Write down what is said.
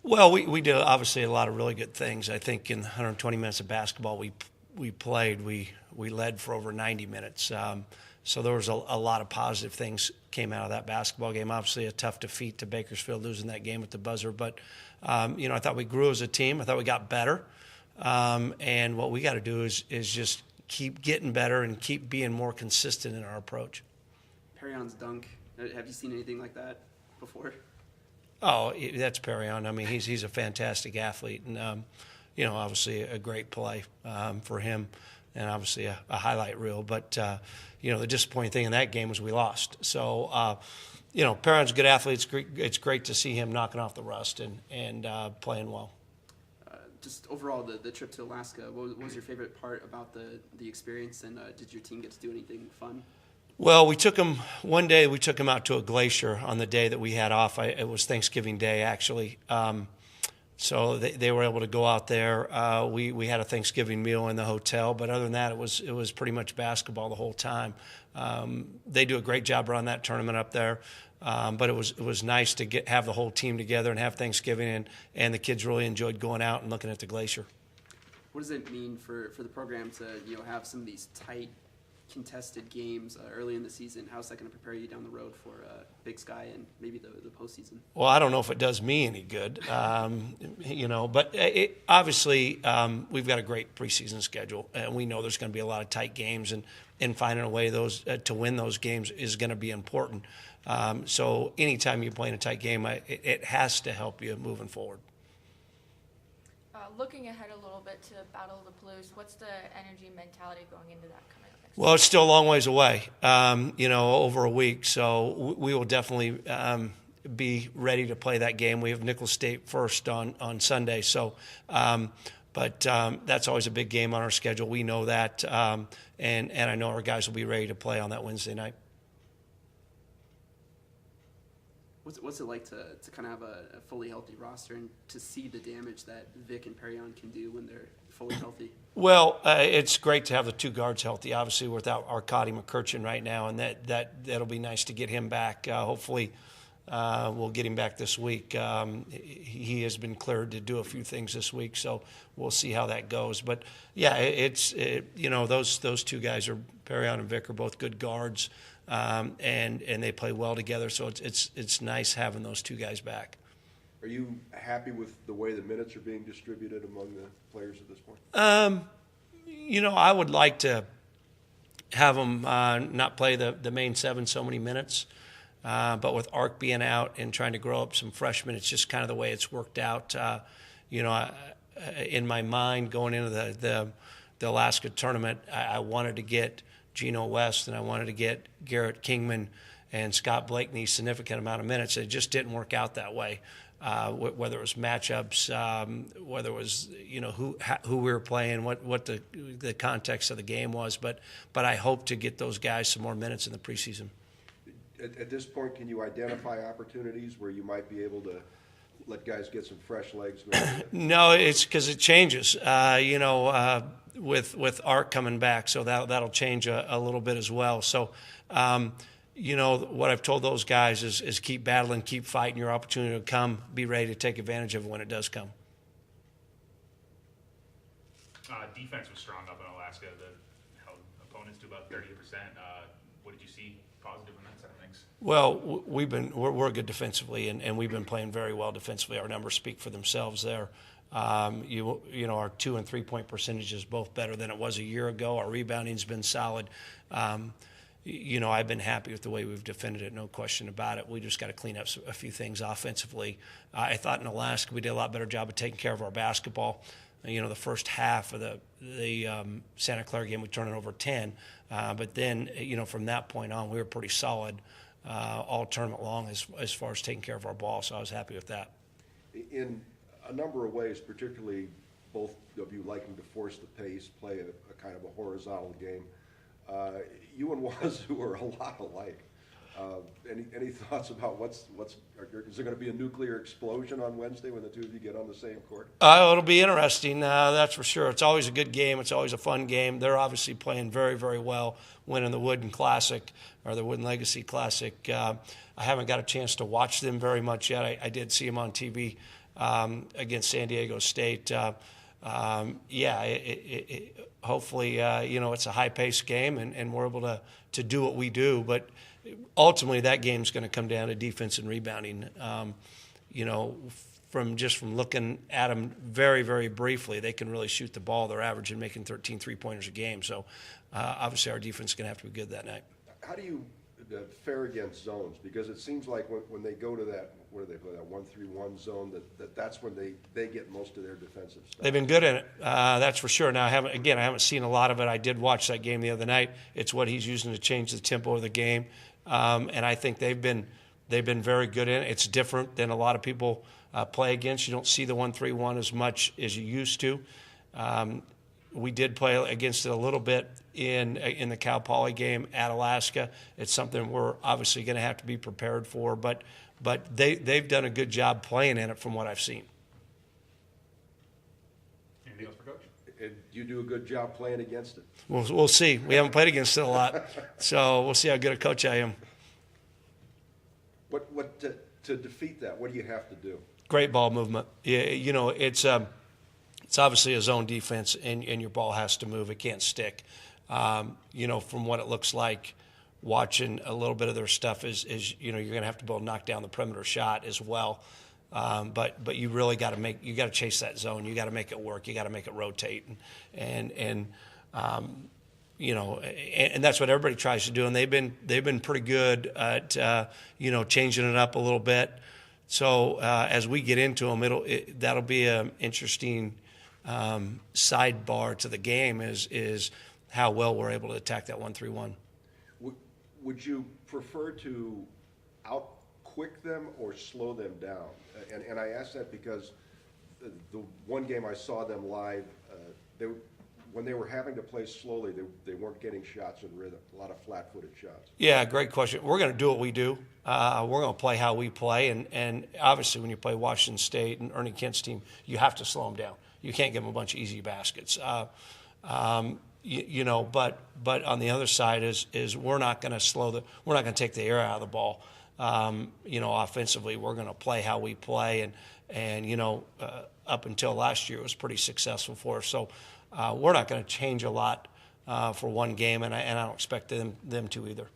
Well, we did obviously a lot of really good things. I think in 120 minutes of basketball we played, we led for over 90 minutes. So there was a lot of positive things came out of that basketball game. Obviously a tough defeat to Bakersfield, losing that game at the buzzer. But, I thought we grew as a team. I thought we got better. And what we got to do is just keep getting better and keep being more consistent in our approach. Perion's dunk, have you seen anything like that before? Oh, that's Perion. I mean, he's a fantastic athlete, and obviously a great play for him, and obviously a highlight reel. But the disappointing thing in that game was we lost. So Perion's a good athlete. It's great to see him knocking off the rust and playing well. Just overall, the trip to Alaska, what was your favorite part about the experience, and did your team get to do anything fun? Well, we took them out to a glacier on the day that we had off. It was Thanksgiving Day, actually. So they were able to go out there. We had a Thanksgiving meal in the hotel, but other than that, it was pretty much basketball the whole time. They do a great job around that tournament up there. But it was nice to have the whole team together and have Thanksgiving, and the kids really enjoyed going out and looking at the glacier. What does it mean for the program to have some of these tight, contested games early in the season? How's that going to prepare you down the road for Big Sky and maybe the postseason? Well, I don't know if it does me any good, but obviously we've got a great preseason schedule, and we know there's going to be a lot of tight games, and finding a way to win those games is going to be important. So anytime you play in a tight game, it has to help you moving forward. Looking ahead a little bit to Battle of the Palouse, what's the energy mentality going into that coming up next week? Well, it's still a long ways away, over a week. So we will definitely be ready to play that game. We have Nicholls State first on Sunday. So, but that's always a big game on our schedule. We know that, and I know our guys will be ready to play on that Wednesday night. What's it like to kind of have a fully healthy roster and to see the damage that Vic and Perion can do when they're fully healthy? Well, it's great to have the two guards healthy. Obviously, without Arkady McCurchin right now, and that'll be nice to get him back. Hopefully, we'll get him back this week. He has been cleared to do a few things this week, so we'll see how that goes. But yeah, those two guys Perion and Vic are both good guards. And they play well together, so it's nice having those two guys back. Are you happy with the way the minutes are being distributed among the players at this point? I would like to have them not play the main seven so many minutes, but with Ark being out and trying to grow up some freshmen, it's just kind of the way it's worked out. In my mind going into the Alaska tournament, I wanted to get Geno West, and I wanted to get Garrett Kingman and Scott Blakeney a significant amount of minutes. It just didn't work out that way, whether it was matchups, whether it was who we were playing, what the context of the game was. But I hope to get those guys some more minutes in the preseason. At this point, can you identify opportunities where you might be able to let guys get some fresh legs? No, it's because it changes. With Ark coming back, so that'll change a little bit as well. So, what I've told those guys is keep battling, keep fighting. Your opportunity will come. Be ready to take advantage of it when it does come. Defense was strong up in Alaska. Held opponents to about 30%. What did you see positive in that side of things? Well, we're good defensively, and we've been playing very well defensively. Our numbers speak for themselves there. Our 2- and 3-point percentage is both better than it was a year ago. Our rebounding's been solid. I've been happy with the way we've defended it, no question about it. We just got to clean up a few things offensively. I thought in Alaska we did a lot better job of taking care of our basketball. The first half of the Santa Clara game we turned it over 10, but then from that point on we were pretty solid all tournament long as far as taking care of our ball. So I was happy with that. In a number of ways, particularly both of you liking to force the pace, play a kind of a horizontal game. You and Wazoo are a lot alike. Any thoughts about is there going to be a nuclear explosion on Wednesday when the two of you get on the same court? It'll be interesting, that's for sure. It's always a good game. It's always a fun game. They're obviously playing very, very well, winning the Wooden Classic or the Wooden Legacy Classic. I haven't got a chance to watch them very much yet. I did see them on TV against San Diego State. Hopefully, it's a high-paced game, and we're able to do what we do. But ultimately, that game's going to come down to defense and rebounding. From looking at them very, very briefly, they can really shoot the ball. They're averaging making 13 3-pointers a game. So, obviously, our defense is going to have to be good that night. How do you fare against zones? Because it seems like when they go to that, where do they play, that 1-3-1 zone, that's when they get most of their defensive stuff. They've been good in it, that's for sure. Now, I haven't seen a lot of it. I did watch that game the other night. It's what he's using to change the tempo of the game, and I think they've been very good in it. It's different than a lot of people play against. You don't see the 1-3-1 as much as you used to. We did play against it a little bit in the Cal Poly game at Alaska. It's something we're obviously going to have to be prepared for, but they've done a good job playing in it from what I've seen. Anything else for Coach? And you do a good job playing against it. We'll see. We haven't played against it a lot, so we'll see how good a coach I am. What to defeat that? What do you have to do? Great ball movement. It's obviously a zone defense, and your ball has to move. It can't stick. From what it looks like, watching a little bit of their stuff is you're going to have to be able to knock down the perimeter shot as well. But you really got to chase that zone. You got to make it work. You got to make it rotate, and that's what everybody tries to do. And they've been pretty good at changing it up a little bit. So as we get into them, that'll be an interesting sidebar to the game is how well we're able to attack that 1-3-1. Would you prefer to out-quick them or slow them down? And I ask that because the one game I saw them live, when they were having to play slowly, they weren't getting shots in rhythm, a lot of flat-footed shots. Yeah, great question. We're going to do what we do. We're going to play how we play, and obviously when you play Washington State and Ernie Kent's team, you have to slow them down. You can't give them a bunch of easy baskets. But on the other side is we're not going to take the air out of the ball. Offensively, we're going to play how we play, and up until last year, it was pretty successful for us. So we're not going to change a lot for one game, and I don't expect them to either.